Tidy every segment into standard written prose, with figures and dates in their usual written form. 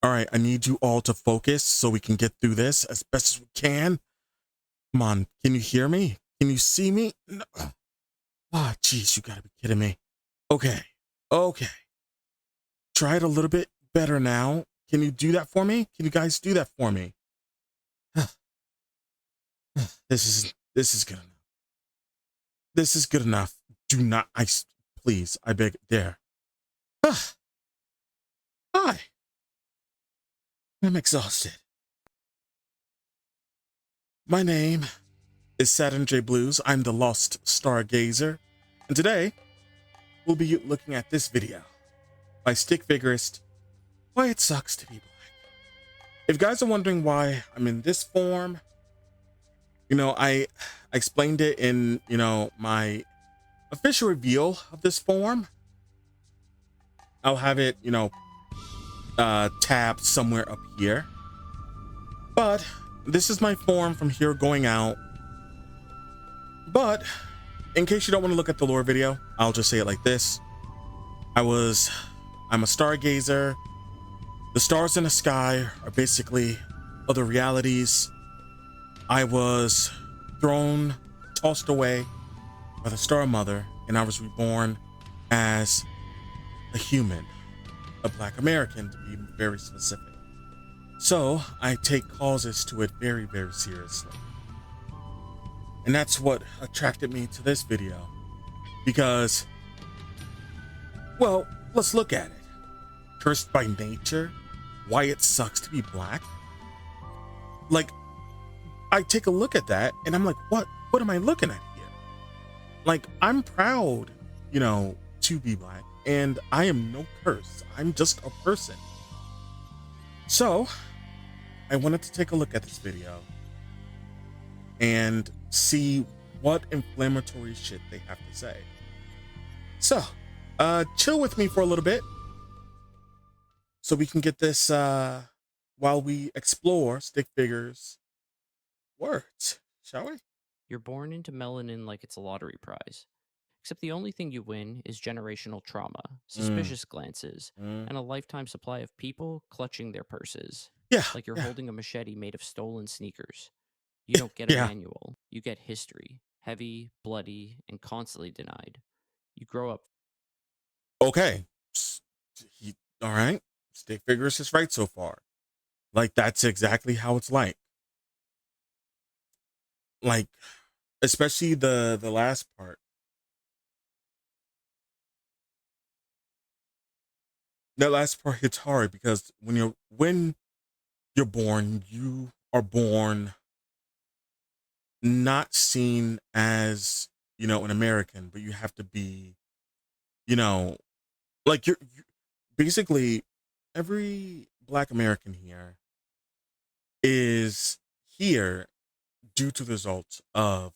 All right, I need you all to focus so we can get through this as best as we can. Come on, can you hear me? Can you see me? No. Ah, jeez, you gotta be kidding me. Okay, okay. Try it a little bit better now. Can you do that for me? Can you guys do that for me? This is good enough. This is good enough. Do not, please, I beg, there. Hi, I'm exhausted. My name is Saturn J Blues. I'm the Lost Stargazer, and today we'll be looking at this video by Stick Vigorist, Why It Sucks to Be Black. If you guys are wondering why I'm in this form, I explained it in, my official reveal of this form. I'll have it, tabbed somewhere up here. But this is my form from here going out. But in case you don't want to look at the lore video, I'll just say it like this. I'm a stargazer. The stars in the sky are basically other realities. I was tossed away by the Star Mother, and I was reborn as a human, a Black American to be very specific. So I take causes to it very, very seriously. And that's what attracted me to this video. Because, well, let's look at it. Cursed by nature, why it sucks to be black. Like, I take a look at that and I'm like, what am I looking at here? Like, I'm proud, to be black, and I am no curse. I'm just a person. So I wanted to take a look at this video and see what inflammatory shit they have to say. So chill with me for a little bit so we can get this while we explore Stick Figure's words, shall we? You're born into melanin like it's a lottery prize. Except the only thing you win is generational trauma, suspicious glances, Mm. and a lifetime supply of people clutching their purses. Yeah, Like you're yeah, holding a machete made of stolen sneakers. You don't get a yeah. manual, you get history, heavy, bloody, and constantly denied. You grow up. Okay. All right. Stick Figures is right so far. Like, that's exactly how it's like. Like, especially the last part. That last part hits hard because when you're born, you are born not seen as, an American, but you have to be, you know, like you basically every Black American here is here due to the results of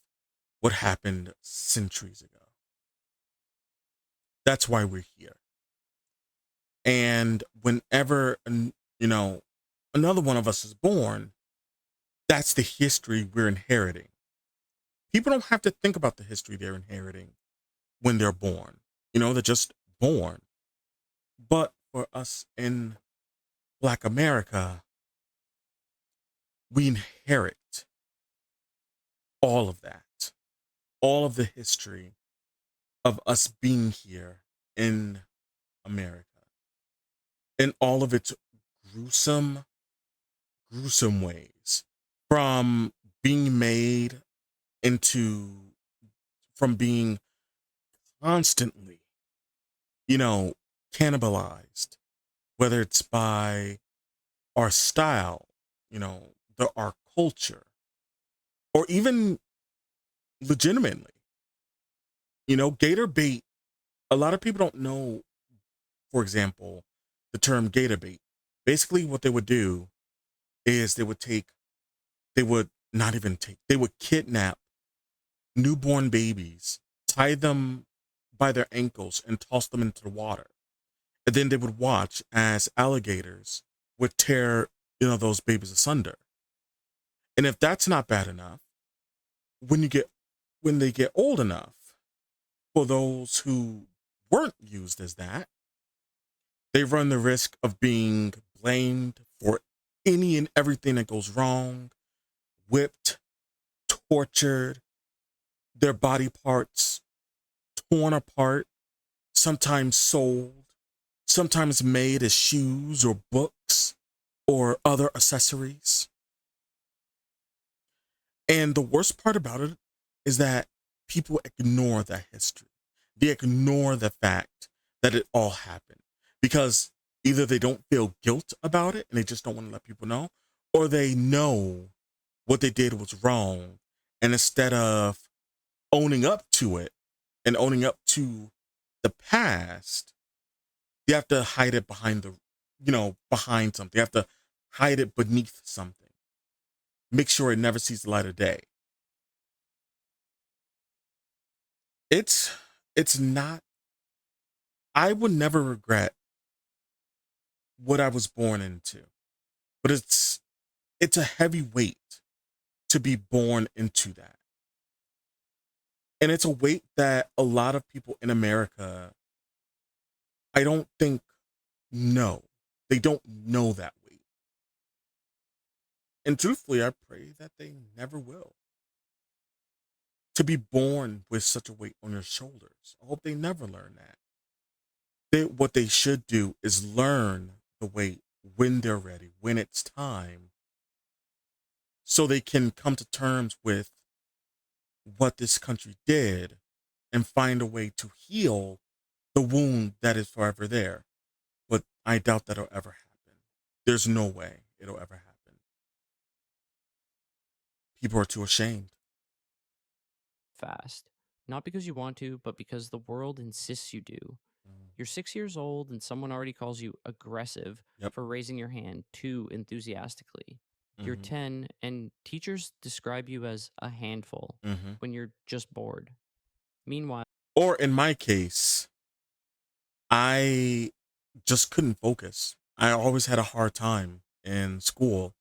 what happened centuries ago. That's why we're here. And whenever, another one of us is born, that's the history we're inheriting. People don't have to think about the history they're inheriting when they're born. They're just born. But for us in Black America, we inherit all of that, all of the history of us being here in America, in all of its gruesome, gruesome ways, from being made into, from being constantly, you know, cannibalized, whether it's by our style, our culture, or even legitimately, gator bait. A lot of people don't know, for example, the term gator bait. Basically, what they would do is they would not even take, they would kidnap newborn babies, tie them by their ankles, and toss them into the water. And then they would watch as alligators would tear, those babies asunder. And if that's not bad enough, when they get old enough, for those who weren't used as that, they run the risk of being blamed for any and everything that goes wrong, whipped, tortured, their body parts torn apart, sometimes sold, sometimes made as shoes or books or other accessories. And the worst part about it is that people ignore that history. They ignore the fact that it all happened because either they don't feel guilt about it and they just don't want to let people know, or they know what they did was wrong. And instead of owning up to it and owning up to the past, you have to hide it behind behind something. You have to hide it beneath something. Make sure it never sees the light of day. It's it's not I would never regret what I was born into. But it's a heavy weight to be born into that. And it's a weight that a lot of people in America I don't think know. They don't know that weight. And truthfully, I pray that they never will. To be born with such a weight on your shoulders. I hope they never learn that. What they should do is learn the weight when they're ready, when it's time, so they can come to terms with what this country did and find a way to heal the wound that is forever there. But I doubt that'll ever happen. There's no way it'll ever happen. People are too ashamed. fast. Not because you want to, but because the world insists you do. Mm. You're 6 years old and someone already calls you aggressive Yep. for raising your hand too enthusiastically. You're Hmm. 10 and teachers describe you as a handful Hmm. when you're just bored. Meanwhile, Or in my case, I just couldn't focus. I always had a hard time in school.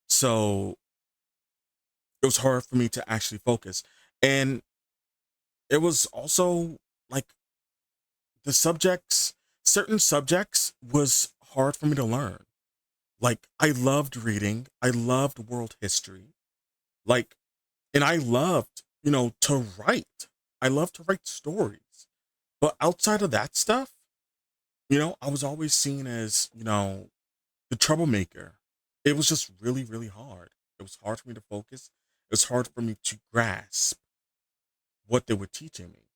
So it was hard for me to actually focus. And it was also like certain subjects was hard for me to learn. Like I loved reading, I loved world history. Like and I loved, to write. I love to write stories. But outside of that stuff, I was always seen as, the troublemaker. It was just really, really hard. It was hard for me to focus. It was hard for me to grasp what they were teaching me.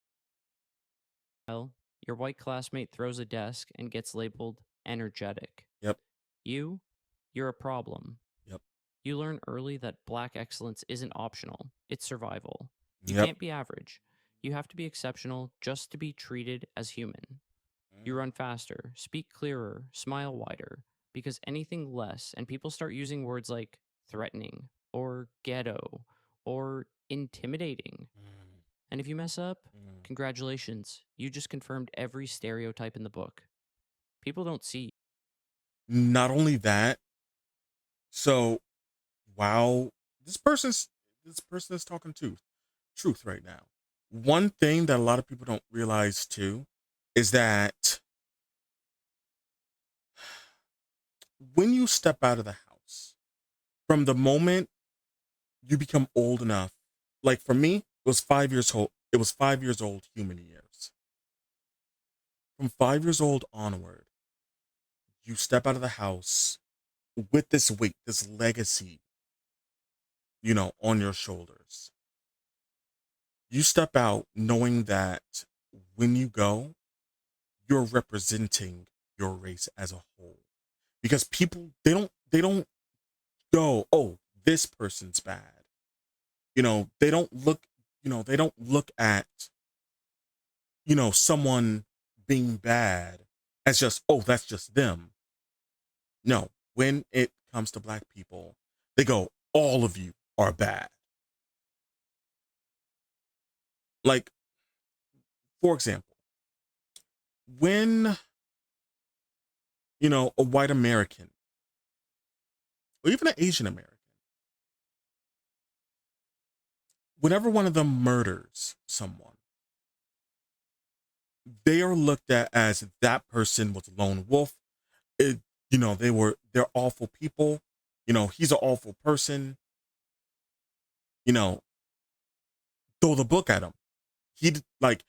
your white classmate throws a desk and gets labeled energetic. Yep, You're a problem. yep, You learn early that black excellence isn't optional, it's survival. You yep. can't be average. You have to be exceptional just to be treated as human. You Mm, run faster, speak clearer, smile wider, because anything less, and people start using words like threatening, or ghetto, or intimidating. mm, And if you mess up, mm. congratulations, you just confirmed every stereotype in the book. People don't see. Not only that, so wow, this person's this person is talking truth right now. One thing that a lot of people don't realize too is that when you step out of the house, from the moment you become old enough, like for me, it was 5 years old. It was 5 years old human years. From 5 years old onward, you step out of the house with this weight, this legacy, on your shoulders. You step out knowing that when you go, you're representing your race as a whole. Because people they don't go, oh, this person's bad. They don't look at, someone being bad as just, oh, that's just them. No, when it comes to black people, they go, all of you are bad. Like, for example, when, a white American or even an Asian American, whenever one of them murders someone, they are looked at as that person was a lone wolf. they're awful people. He's an awful person. You know, throw the book at him. Like,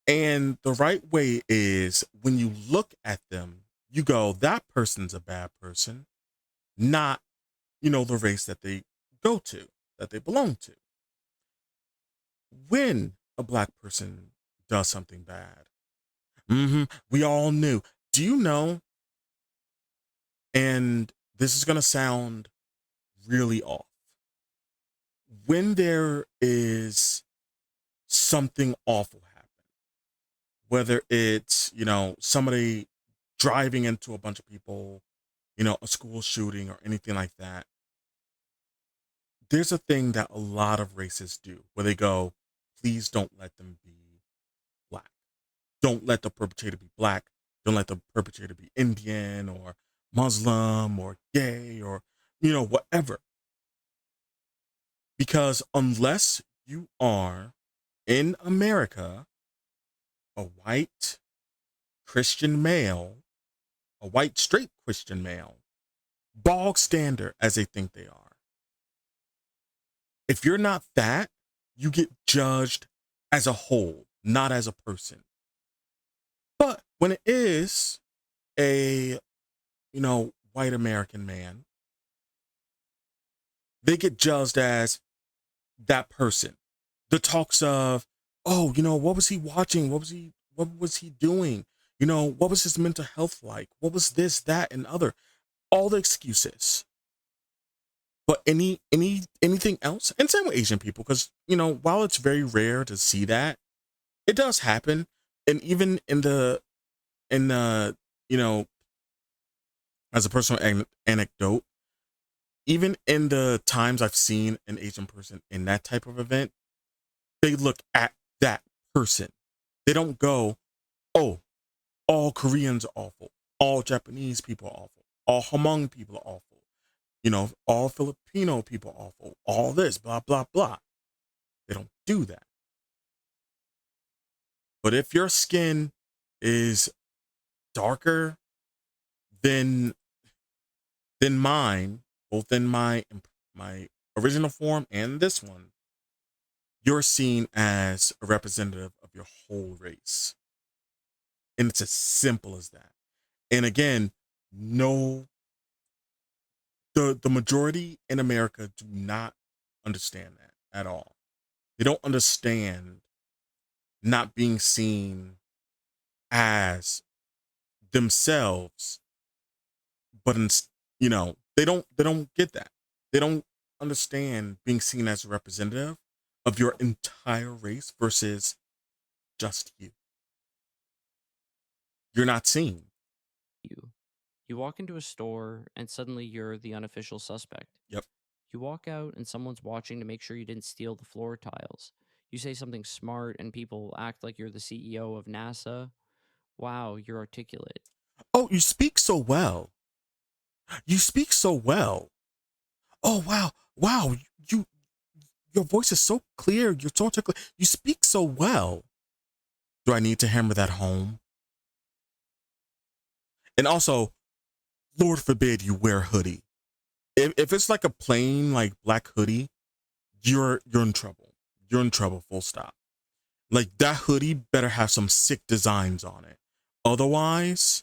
and the right way is when you look at them, you go, that person's a bad person, not, the race that they go to, that they belong to. When a black person does something bad, we all knew. Do you know? And this is going to sound really off. When there is something awful happen, whether it's, somebody driving into a bunch of people, a school shooting or anything like that, there's a thing that a lot of races do where they go, please don't let them be black. Don't let the perpetrator be black. Don't let the perpetrator be Indian or Muslim or gay or, whatever. Because unless you are in America, a white Christian male, a white straight Christian male, bog standard as they think they are. If you're not that, you get judged as a whole, not as a person. But when it is a, white American man, they get judged as that person. The talks of, oh, what was he watching? What was he doing? What was his mental health like? What was this, that, and other? All the excuses. But anything else, and same with Asian people, because while it's very rare to see that, it does happen. And even in the as a personal anecdote, even in the times I've seen an Asian person in that type of event, they look at that person. They don't go, oh, all Koreans are awful, all Japanese people are awful, all Hmong people are awful, all Filipino people are awful, all this, blah, blah, blah. They don't do that. But if your skin is darker than mine, both in my original form and this one, you're seen as a representative of your whole race. And it's as simple as that. And again, no, the majority in America do not understand that at all. They don't understand not being seen as themselves, but they don't get that. They don't understand being seen as a representative of your entire race versus just you. You're not seen. You. You walk into a store and suddenly you're the unofficial suspect. Yep. You walk out and someone's watching to make sure you didn't steal the floor tiles. You say something smart and people act like you're the CEO of NASA. Wow, you're articulate. Oh, you speak so well. You speak so well. Oh wow, wow. You your voice is so clear. You're so articulate. You speak so well. Do I need to hammer that home? And also, Lord forbid you wear a hoodie. If it's like a plain like black hoodie, you're in trouble. You're in trouble. Full stop. Like that hoodie better have some sick designs on it. Otherwise,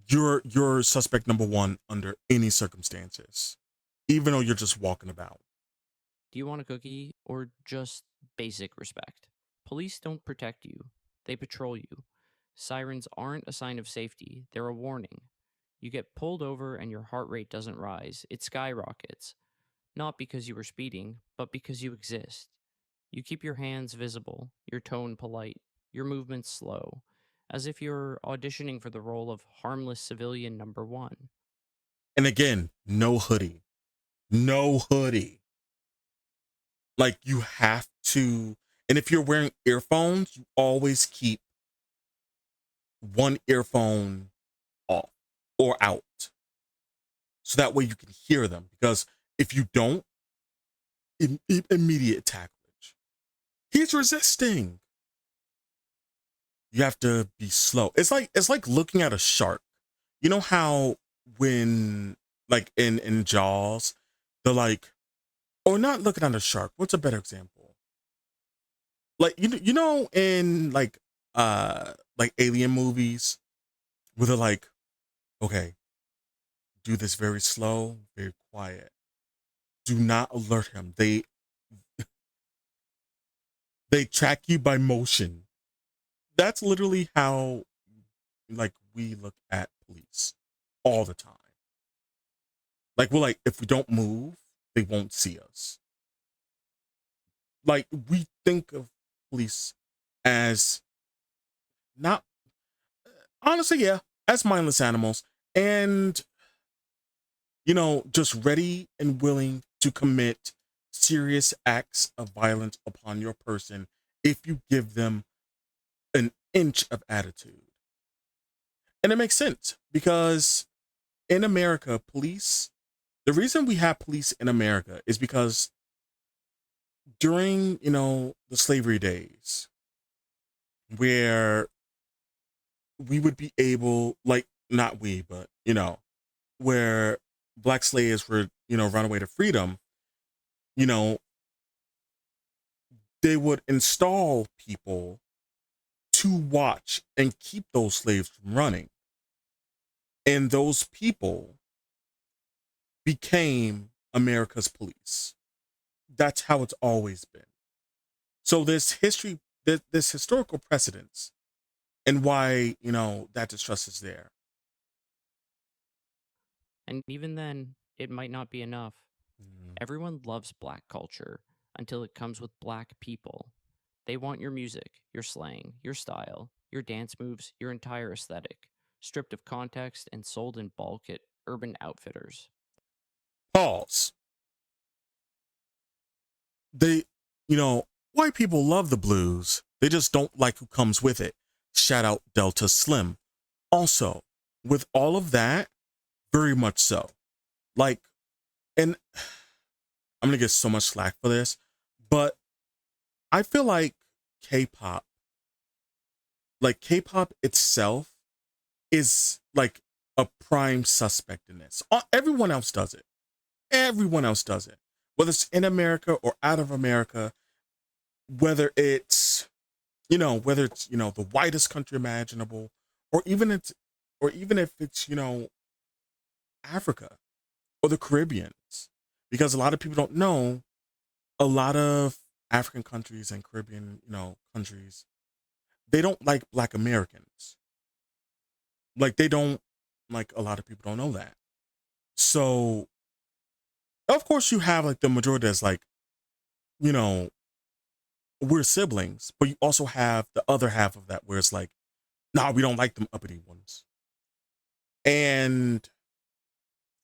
you're suspect number one under any circumstances, even though you're just walking about. Do you want a cookie or just basic respect? Police don't protect you, they patrol you. Sirens aren't a sign of safety, they're a warning. You get pulled over and your heart rate doesn't rise, it skyrockets. Not because you were speeding, but because you exist. You keep your hands visible, your tone polite, your movements slow, as if you're auditioning for the role of harmless civilian number one. And again, no hoodie, no hoodie. Like you have to. And if you're wearing earphones, you always keep one earphone off or out, so that way you can hear them. Because if you don't, immediate tacklage. He's resisting. You have to be slow. It's like looking at a shark. You know how when like in Jaws, they're like, or not looking at a shark. What's a better example? Like you know in like alien movies where they're like, okay, do this very slow, very quiet. Do not alert him. They track you by motion. That's literally how like we look at police all the time. Like we're like, if we don't move, they won't see us. Like we think of police as not honestly, yeah, as mindless animals and just ready and willing to commit serious acts of violence upon your person if you give them an inch of attitude. And it makes sense because in America, the reason we have police in America is because during, the slavery days where we would be able, like, not we, but, where black slaves were, run away to freedom, you know, they would install people to watch and keep those slaves from running. And those people became America's police. That's how it's always been. So this historical precedence, and why that distrust is there. And even then, it might not be enough. Mm. Everyone loves black culture until it comes with black people. They want your music, your slang, your style, your dance moves, your entire aesthetic, stripped of context and sold in bulk at Urban Outfitters. Pause. They, white people love the blues. They just don't like who comes with it. Shout out Delta Slim. Also, with all of that, very much so. Like, and I'm gonna get so much slack for this, but I feel like K-pop, K-pop itself, is like a prime suspect in this. Everyone else does it. Everyone else does it. Whether it's in America or out of America, whether it's the whitest country imaginable, or even if it's Africa or the Caribbeans, because a lot of people don't know a lot of African countries and Caribbean countries, they don't like Black Americans. Like they don't like a lot of people don't know that. So of course you have like the majority that's like you know we're siblings, but you also have the other half of that where it's like, nah, we don't like them uppity ones. And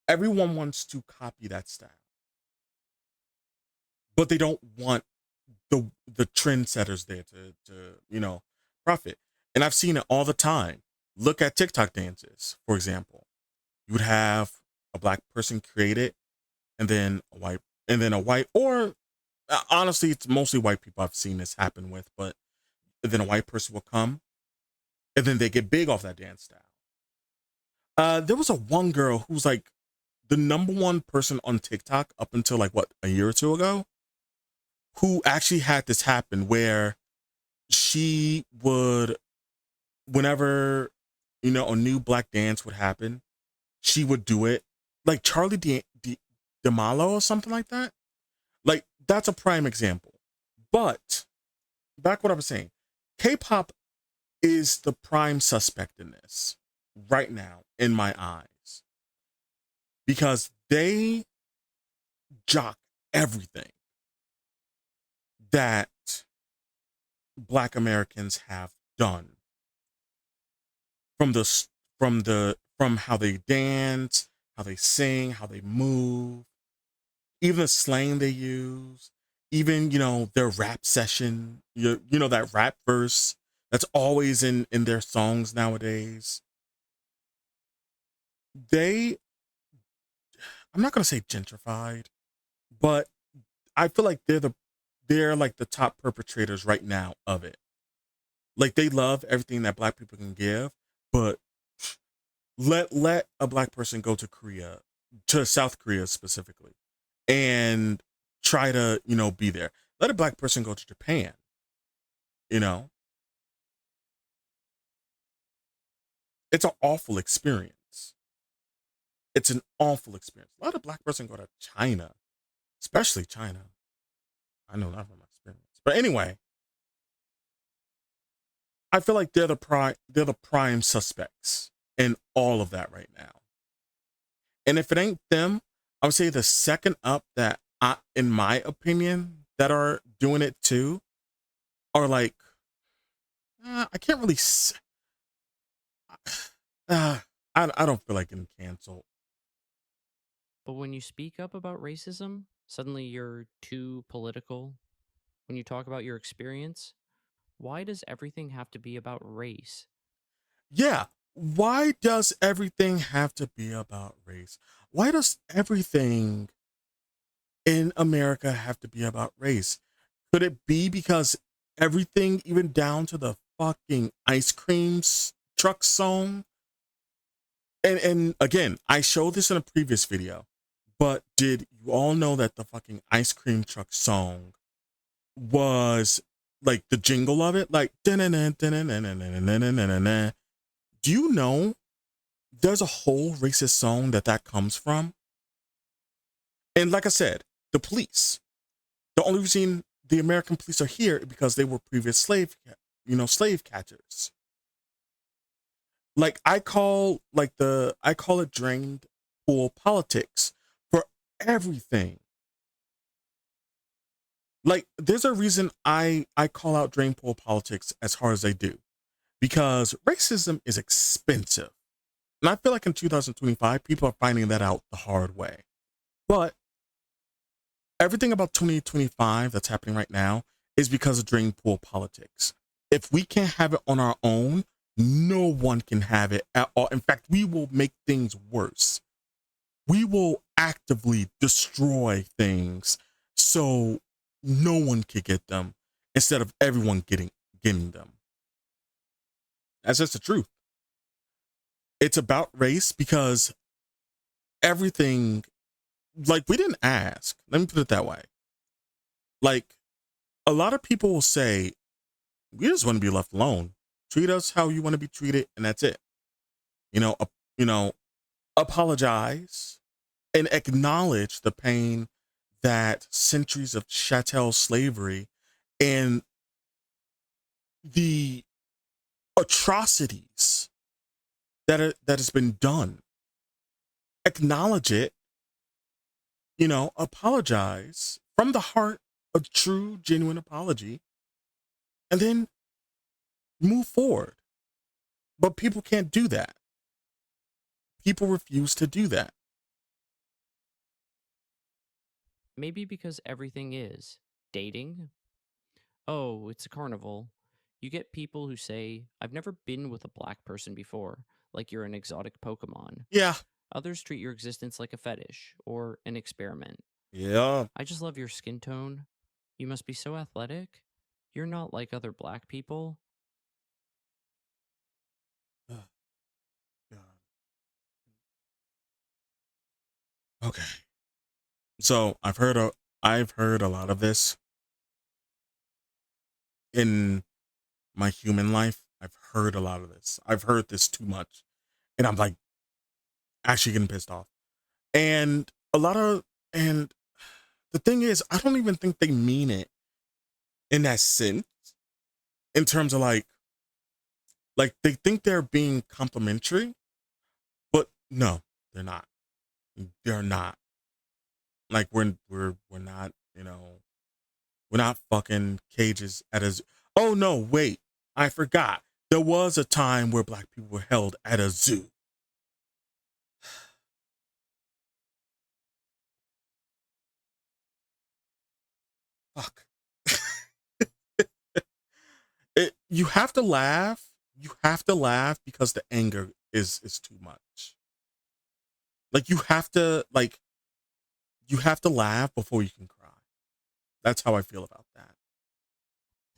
everyone wants to copy that style, but they don't want the trendsetters there to profit. And I've seen it all the time. Look at TikTok dances, for example. You would have a black person create it, and then a white, or honestly, it's mostly white people I've seen this happen with, but then a white person will come, and then they get big off that dance style. There was a one girl who's like the number one person on TikTok up until like what, a year or two ago, who actually had this happen where she would, whenever a new black dance would happen, she would do it like D'Amalo or something like that. Like that's a prime example. But back what I was saying, K-pop is the prime suspect in this right now in my eyes because they jock everything that black Americans have done, from from how they dance, how they sing, how they move, even the slang they use, even their rap session, that rap verse that's always in their songs nowadays. They, I'm not going to say gentrified, but I feel like they're like the top perpetrators right now of it. Like they love everything that black people can give, but Let a black person go to Korea, to South Korea specifically, and try to, be there. Let a black person go to Japan, you know. It's an awful experience. It's an awful experience. Let a black person go to China, especially China. I know that from my experience. But anyway, I feel like they're the prime suspects in all of that right now. And if it ain't them, I would say the second up that in my opinion, that are doing it too are like, I can't really, uh, I don't feel like getting canceled. But when you speak up about racism, suddenly you're too political. When you talk about your experience, why does everything have to be about race? Yeah. Why does everything have to be about race? Why does everything in America have to be about race? Could it be because everything, even down to the fucking ice cream truck song? And again, I showed this in a previous video, but did you all know that the fucking ice cream truck song was like the jingle of it? Like, do you know there's a whole racist song that comes from? And like I said, the police, the only reason the American police are here is because they were previous slave catchers. Like I call it drained pool politics for everything. Like there's a reason I call out drain pool politics as hard as I do, because racism is expensive. And I feel like in 2025 people are finding that out the hard way. But everything about 2025 that's happening right now is because of drain pool politics. If we can't have it on our own, no one can have it at all. In fact, we will make things worse. We will actively destroy things so no one can get them instead of everyone getting them. That's just the truth. It's about race because everything, like, we didn't ask. Let me put it that way. Like, a lot of people will say, we just want to be left alone. Treat us how you want to be treated, and that's it. You know, you know, apologize and acknowledge the pain that centuries of chattel slavery and the atrocities that has been done. Acknowledge it, apologize from the heart, a true, genuine apology, and then move forward. But people can't do that. People refuse to do that. Maybe because everything is dating. Oh, it's a carnival. You get people who say, I've never been with a black person before, like you're an exotic Pokemon. Yeah. Others treat your existence like a fetish or an experiment. Yeah. I just love your skin tone. You must be so athletic. You're not like other black people. Oh, God. Okay. So I've heard a lot of this in my human life. I've heard a lot of this. I've heard this too much. And I'm like actually getting pissed off. And a lot of and the thing is, I don't even think they mean it in that sense, in terms of like they think they're being complimentary, but no, they're not. They're not. Like we're not, we're not fucking cages at a zoo. Oh no, wait. I forgot. There was a time where black people were held at a zoo. Fuck. You have to laugh. You have to laugh because the anger is too much. Like you have to laugh before you can cry. That's how I feel about that.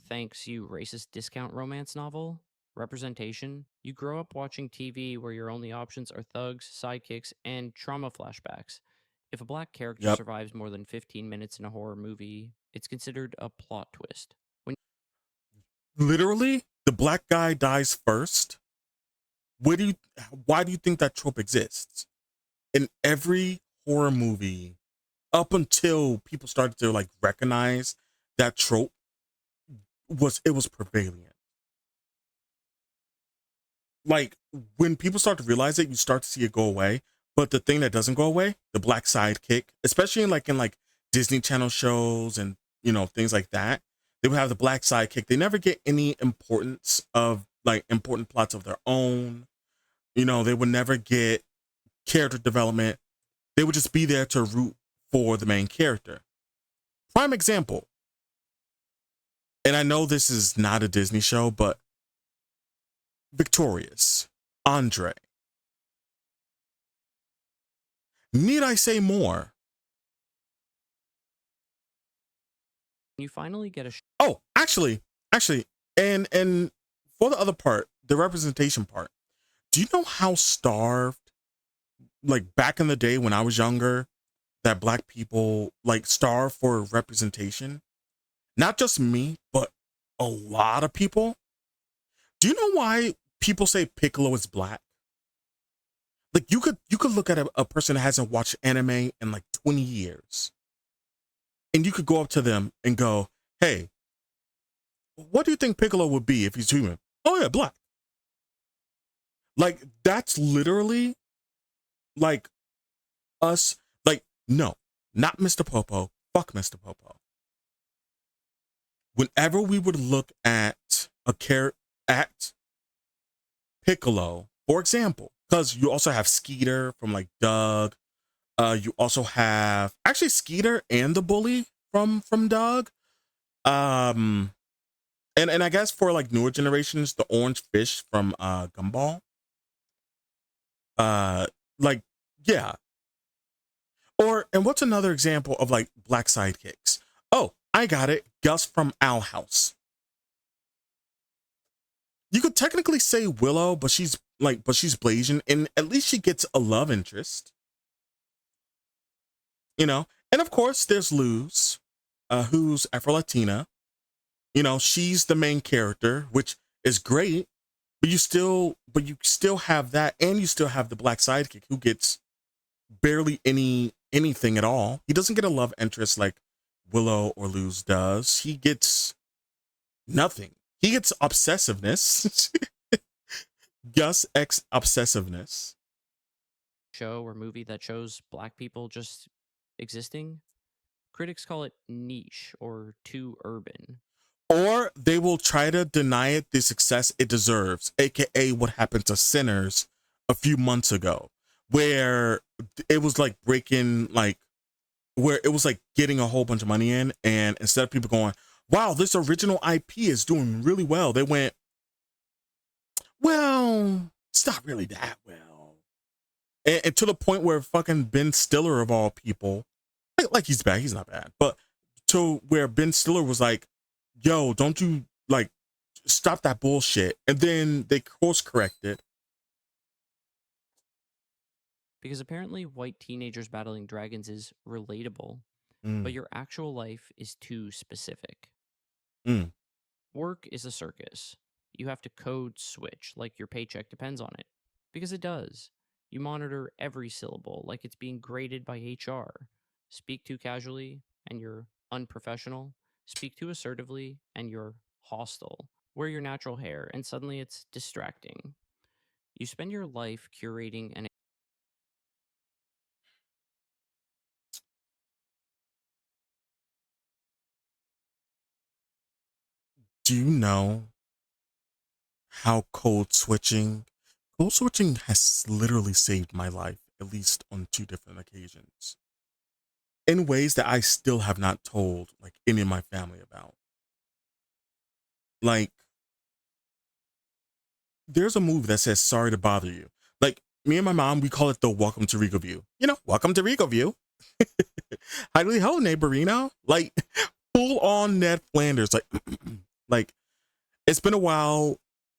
Thanks, you racist discount romance novel. Representation. You grow up watching TV where your only options are thugs, sidekicks, and trauma flashbacks. If a black character Yep. survives more than 15 minutes in a horror movie, it's considered a plot twist. When Literally, the black guy dies first. Where do you why do you think that trope exists? In every horror movie, up until people started to like recognize that trope was prevalent. Like when people start to realize it, you start to see it go away. But the thing that doesn't go away, the black sidekick, especially in like Disney Channel shows and things like that, they would have the black sidekick. They never get any importance of like important plots of their own. They would never get character development. They would just be there to root for the main character. Prime example. And I know this is not a Disney show, but Victorious, Andre. Need I say more? you finally get a Oh, actually, and for the other part, the representation part. Do you know how starved, like back in the day when I was younger, that black people like starve for representation? Not just me, but a lot of people. Do you know why people say Piccolo is black? Like you could look at a person that hasn't watched anime in like 20 years, and you could go up to them and go, "Hey, what do you think Piccolo would be if he's human?" "Oh yeah, black." Like that's literally like us. Like no, not Mr. Popo. Fuck Mr. Popo. Whenever we would look at at Piccolo, for example, because you also have Skeeter from like Doug. You also have actually Skeeter and the bully from Doug. Um, and I guess for like newer generations, the orange fish from Gumball. Uh, like yeah. Or and what's another example of like black sidekicks? Oh, I got it. Gus from Owl House. You could technically say Willow, but she's Blasian, and at least she gets a love interest. And of course there's Luz, who's Afro Latina. She's the main character, which is great, but you still have that, and you still have the black sidekick who gets barely anything at all. He doesn't get a love interest like Willow or Luz does. He gets nothing. He gets obsessiveness. Gus X obsessiveness. show or movie that shows black people just existing, critics call it niche or too urban. Or they will try to deny it the success it deserves, aka what happened to Sinners a few months ago, where it was like where it was like getting a whole bunch of money in, and instead of people going, wow, this original IP is doing really well, they went, well, it's not really that well. And to the point where fucking Ben Stiller of all people, like he's bad, he's not bad, but to where Ben Stiller was like, yo, don't you like stop that bullshit. And then they course corrected. Because apparently white teenagers battling dragons is relatable, but your actual life is too specific. Mm. Work is a circus. You have to code switch like your paycheck depends on it. Because it does. You monitor every syllable like it's being graded by HR. Speak too casually and you're unprofessional. Speak too assertively and you're hostile. Wear your natural hair and suddenly it's distracting. You spend your life curating an Do you know how code switching has literally saved my life, at least on 2 different occasions, in ways that I still have not told like any of my family about. Like, there's a movie that says sorry to bother you. Like, me and my mom, we call it the welcome to Rico View. Welcome to Rico View. Howdy ho, neighborino. Like, full on Ned Flanders. Like, like it's been a while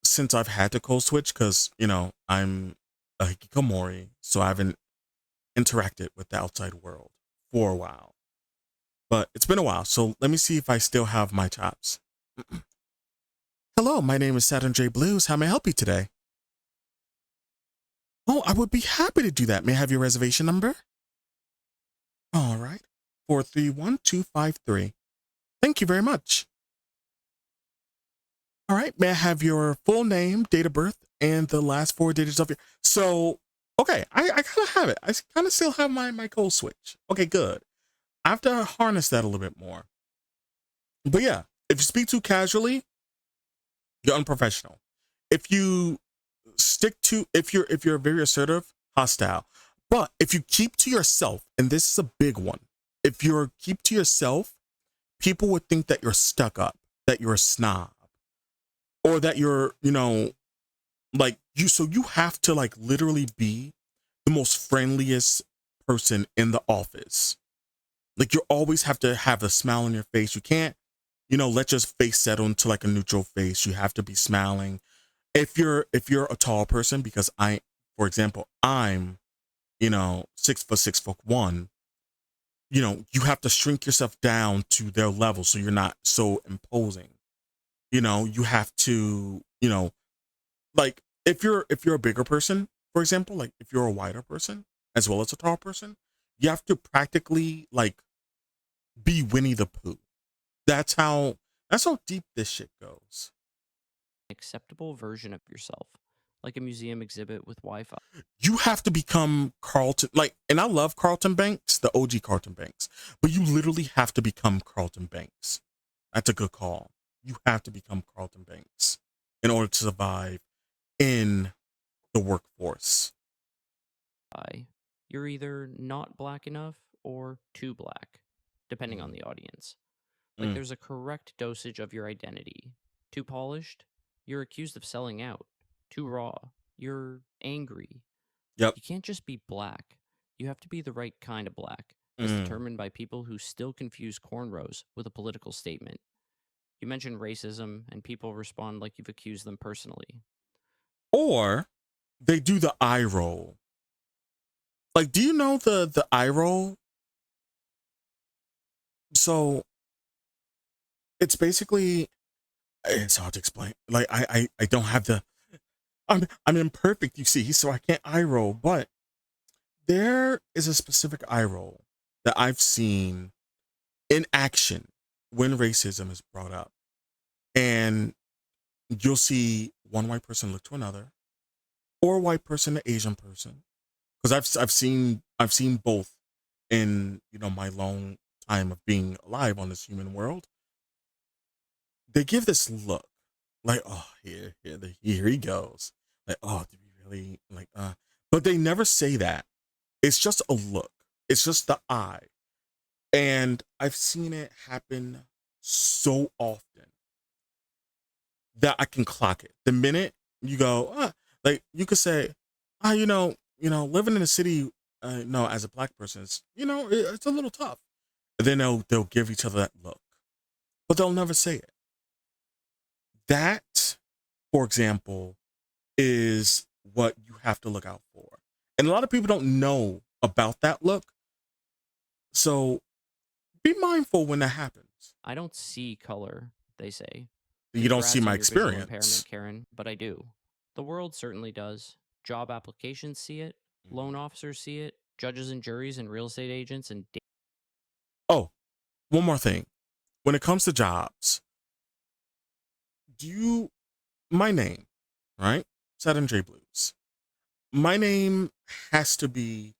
since I've had to code switch because I'm a hikikomori, so I haven't interacted with the outside world for a while. But it's been a while, so let me see if I still have my chops. Hello, my name is Saturn J Blues. How may I help you today? Oh, I would be happy to do that. May I have your reservation number? All right. 431253. Thank you very much. All right. May I have your full name, date of birth, and the last four digits of your. So, okay, I kind of have it. I kind of still have my code switch. Okay, good. I have to harness that a little bit more. But yeah, if you speak too casually, you're unprofessional. If you if you're very assertive, hostile. But if you keep to yourself, and this is a big one, if you're keep to yourself, people would think that you're stuck up, that you're a snob, or that you're, like you. So you have to like literally be the most friendliest person in the office. Like you always have to have a smile on your face. You can't, let your face settle into like a neutral face. You have to be smiling. If you're a tall person, because for example, I'm, 6'6", 6'1", you have to shrink yourself down to their level so you're not so imposing. You have to, like if you're a bigger person, for example, like if you're a wider person as well as a tall person, you have to practically like be Winnie the Pooh. That's how deep this shit goes. Acceptable version of yourself, like a museum exhibit with Wi-Fi. You have to become Carlton, like, and I love Carlton Banks, the OG Carlton Banks, but you literally have to become Carlton Banks. That's a good call. You have to become Carlton Banks in order to survive in the workforce. You're either not black enough or too black, depending on Mm, the audience. Like mm, there's a correct dosage of your identity. Too polished, you're accused of selling out. Too raw, you're angry. yep. You can't just be black. You have to be the right kind of black, as Mm. determined by people who still confuse cornrows with a political statement. You mention racism, and people respond like you've accused them personally. Or they do the eye roll. Like, do you know the eye roll? So it's basically, it's hard to explain. Like I don't have the I'm imperfect, you see, so I can't eye roll. But there is a specific eye roll that I've seen in action when racism is brought up, and you'll see one white person look to another, or a white person to Asian person, because I've seen both in my long time of being alive on this human world. They give this look like, oh, here he goes, like, oh, did we really like but they never say that. It's just a look. It's just the eye. And I've seen it happen so often that I can clock it. The minute you go, like you could say, living in a city, no, as a black person, it's a little tough. And then they'll give each other that look, but they'll never say it. That, for example, is what you have to look out for. And a lot of people don't know about that look. So be mindful when that happens. I don't see color, they say. You don't see Congrats my on your visual impairment, experience. Karen, but I do. The world certainly does. Job applications see it, loan Mhm. officers see it, judges and juries and real estate agents and Oh, one more thing. When it comes to jobs, do you, my name, right? Saturn J Blues. My name has to be,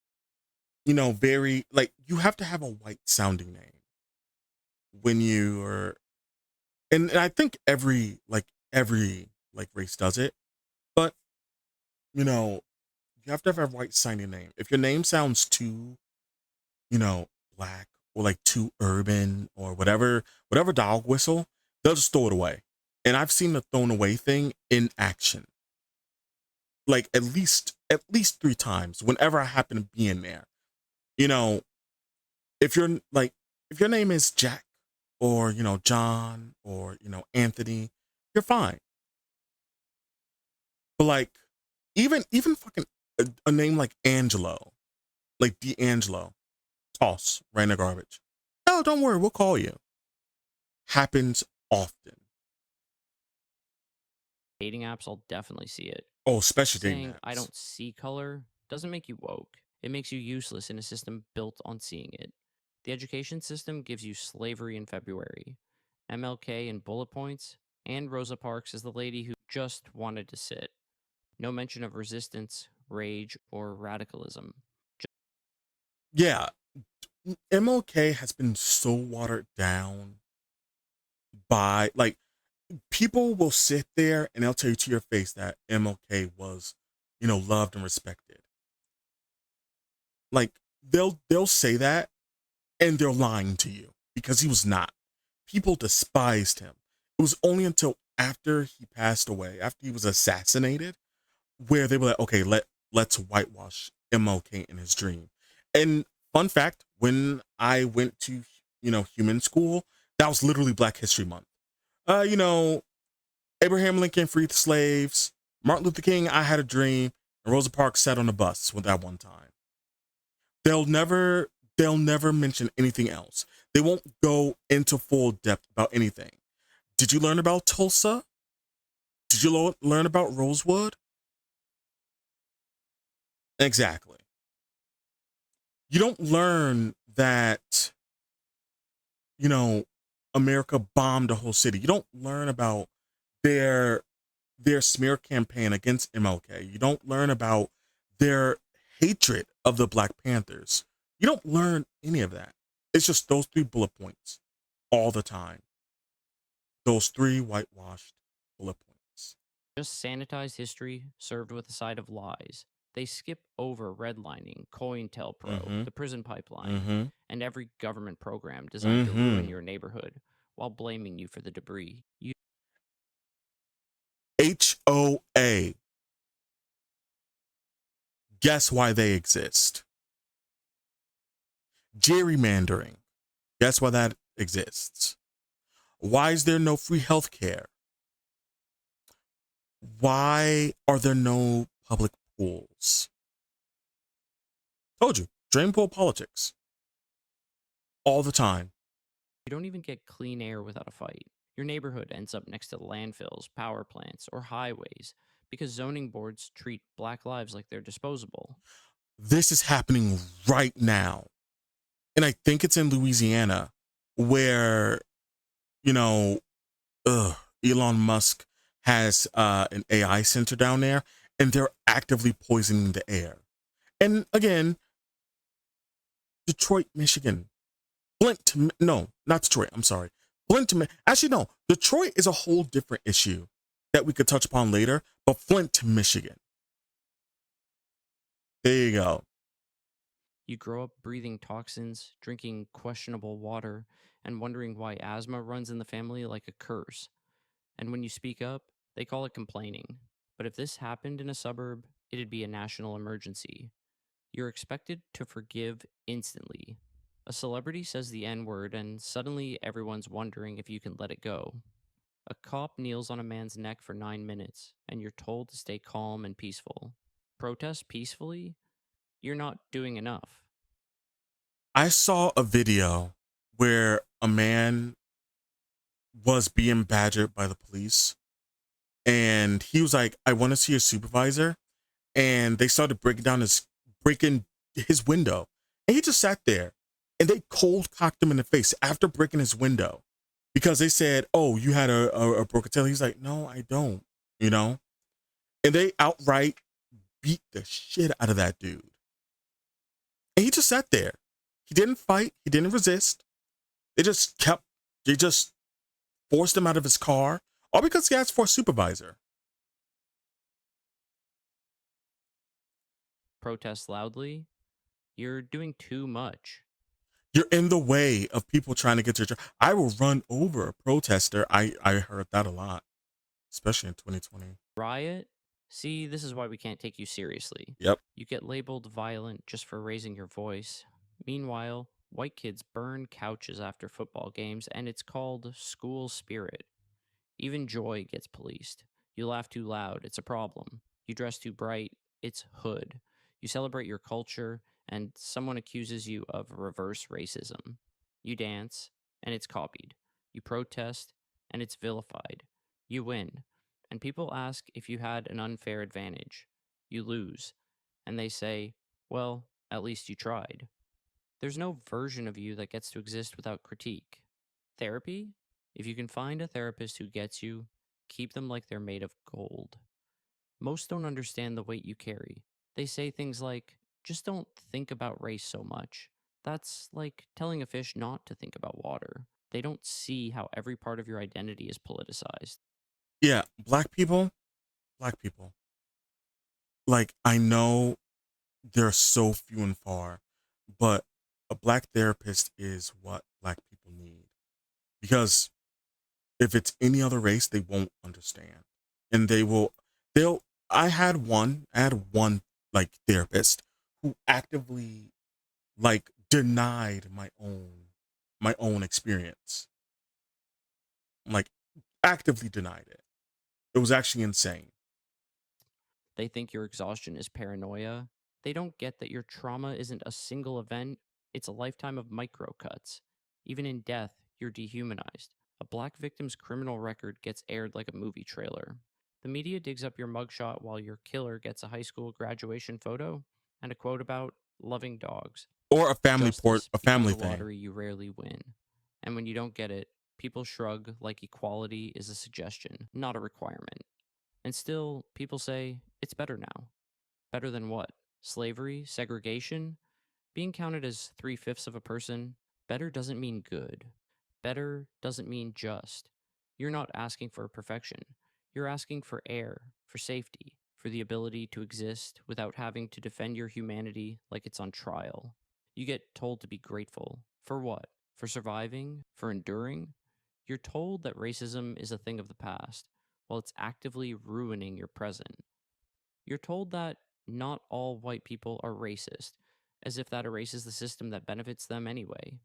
very, like, you have to have a white sounding name when you are, and I think every race does it, but, you know, you have to have a white sounding name. If your name sounds too, you know, black or like too urban or whatever dog whistle, they'll just throw it away. And I've seen the thrown away thing in action, like at least three times. Whenever I happen to be in there, you know, if you're like if your name is Jack or John or Anthony, you're fine. But like, even fucking a name like Angelo, like D'Angelo, toss right in the garbage. No, don't worry, we'll call you. Happens often. Dating apps, I'll definitely see it. Oh, especially dating Saying I apps. don't see color doesn't make you woke. It makes you useless in a system built on seeing it. The education system gives you slavery in February, MLK in bullet points, and Rosa Parks is the lady who just wanted to sit. No mention of resistance, rage, or radicalism. Yeah, MLK has been so watered down by like people will sit there and they'll tell you to your face that MLK was, loved and respected. Like they'll say that and they're lying to you because he was not. People despised him. It was only until after he passed away, after he was assassinated, where they were like, okay, let's whitewash MLK in his dream. And fun fact, when I went to human school, that was literally Black History Month. You know, Abraham Lincoln freed the slaves. Martin Luther King, I had a dream, and Rosa Parks sat on a bus with that one time. They'll never they'll never mention anything else. They won't go into full depth about anything. Did you learn about Tulsa? Did you learn about Rosewood? Exactly. You don't learn that, you know, America bombed a whole city. You don't learn about their their smear campaign against MLK. You don't learn about their hatred of the Black Panthers. You don't learn any of that. It's just those three bullet points all the time. Those three whitewashed bullet points. Just sanitized history served with a side of lies. They skip over redlining, COINTELPRO, Mm-hmm. the prison pipeline, Mm-hmm. and every government program designed to ruin Mm-hmm. your neighborhood while blaming you for the debris. You HOA. Guess why they exist? Gerrymandering. Guess why that exists? Why is there no free health care? Why are there no public pools? Told you, drain pool politics all the time. don't even get clean air without a fight. Your neighborhood ends up next to landfills, power plants, or highways because zoning boards treat black lives like they're disposable. This is happening right now. And I think it's in Louisiana where, you know, Elon Musk has an AI center down there and they're actively poisoning the air. And again, Detroit, Michigan. No, not Detroit. I'm sorry. Flint, actually, no. Detroit is a whole different issue that we could touch upon later, but Flint, Michigan. There you go. You grow up breathing toxins, drinking questionable water, and wondering why asthma runs in the family like a curse. And when you speak up, they call it complaining. But if this happened in a suburb, it'd be a national emergency. You're expected to forgive instantly. A celebrity says the N word, and suddenly everyone's wondering if you can let it go. A cop kneels on a man's neck for 9 minutes, and you're told to stay calm and peaceful. Protest peacefully? You're not doing enough. I saw a video where a man was being badgered by the police and he was like, I want to see a supervisor. And they started breaking his window. And he just sat there and they cold cocked him in the face after breaking his window because they said, oh, you had a broken tail. He's like, no, I don't, you know? And they outright beat the shit out of that dude. And he just sat there. He didn't fight. He didn't resist. They just forced him out of his car, all because he asked for a supervisor. Protest loudly? You're doing too much. You're in the way of people trying to get to your job. I will run over a protester. I heard that a lot, especially in 2020. Riot? See, this is why we can't take you seriously. Yep. You get labeled violent just for raising your voice. Meanwhile, white kids burn couches after football games, and it's called school spirit. Even joy gets policed. You laugh too loud, it's a problem. You dress too bright, it's hood. You celebrate your culture, and someone accuses you of reverse racism. You dance, and it's copied. You protest, and it's vilified. You win, and people ask if you had an unfair advantage. You lose, and they say, well, at least you tried. There's no version of you that gets to exist without critique. Therapy? If you can find a therapist who gets you, keep them like they're made of gold. Most don't understand the weight you carry. They say things like, just don't think about race so much. That's like telling a fish not to think about water. They don't see how every part of your identity is politicized. Yeah, black people. Like, I know they're so few and far, but a black therapist is what black people need. Because if it's any other race, they won't understand. And they'll I had one like therapist who actively like denied my own experience. Like actively denied it. It was actually insane. They think your exhaustion is paranoia. They don't get that your trauma isn't a single event, it's a lifetime of micro cuts. Even in death, you're dehumanized. A black victim's criminal record gets aired like a movie trailer. The media digs up your mugshot while your killer gets a high school graduation photo and a quote about loving dogs. Or Justice a becomes family a thing. lottery you rarely win. And when you don't get it, people shrug like equality is a suggestion, not a requirement. And still, people say, it's better now. Better than what? Slavery? Segregation? Being counted as 3/5 of a person? Better doesn't mean good. Better doesn't mean just. You're not asking for perfection. You're asking for air, for safety, for the ability to exist without having to defend your humanity like it's on trial. You get told to be grateful. For what? For surviving? For enduring? You're told that racism is a thing of the past, while it's actively ruining your present. You're told that not all white people are racist, as if that erases the system that benefits them anyway.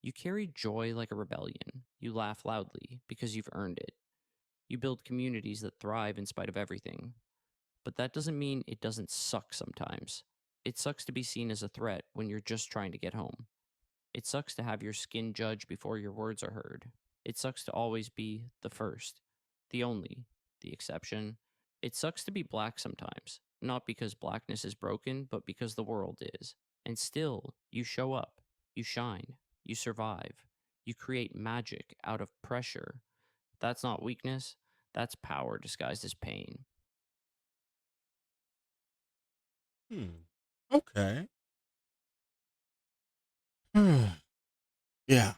You carry joy like a rebellion. You laugh loudly because you've earned it. You build communities that thrive in spite of everything. But that doesn't mean it doesn't suck sometimes. It sucks to be seen as a threat when you're just trying to get home. It sucks to have your skin judged before your words are heard. It sucks to always be the first, the only, the exception. It sucks to be black sometimes, not because blackness is broken, but because the world is. And still, you show up, you shine, you survive, you create magic out of pressure. That's not weakness, that's power disguised as pain. Hmm. Okay. Hmm. Yeah.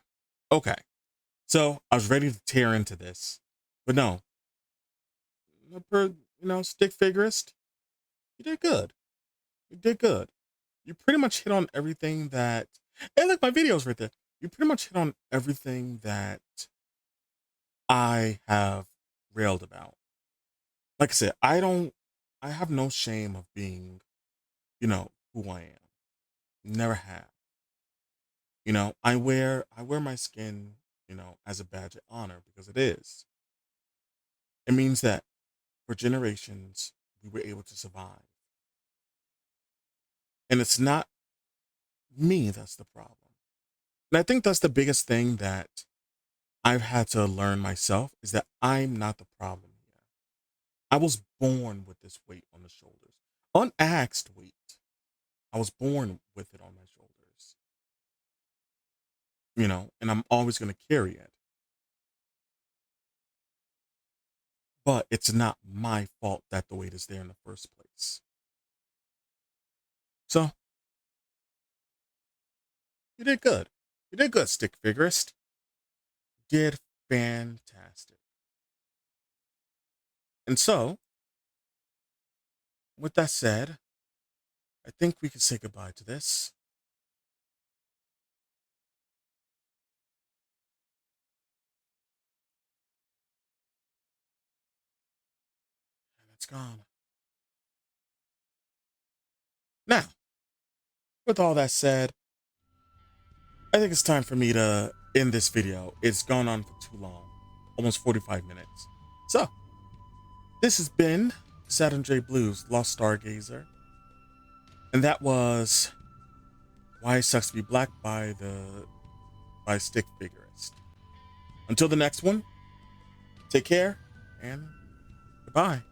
Okay. So I was ready to tear into this, but no, stick figurist, you did good. You did good. You pretty much hit on everything that, and look, my video's right there. You pretty much hit on everything that I have railed about. Like I said, I have no shame of being, who I am. Never have. I wear my skin, as a badge of honor because it is. It means that for generations we were able to survive. And it's not me that's the problem. And I think that's the biggest thing that I've had to learn myself is that I'm not the problem here. I was born with this weight on the shoulders. Unasked weight. I was born with it on my shoulders. And I'm always going to carry it. But it's not my fault that the weight is there in the first place. So, you did good. You did good, stick figurist. Did fantastic. And so, with that said, I think we can say goodbye to this. And it's gone. Now, with all that said, I think it's time for me to end this video. It's gone on for too long, almost 45 minutes. So, this has been Saturn J Blues, Lost Stargazer. And that was Why It Sucks to Be Black by Stick Figurist. Until the next one, take care and goodbye.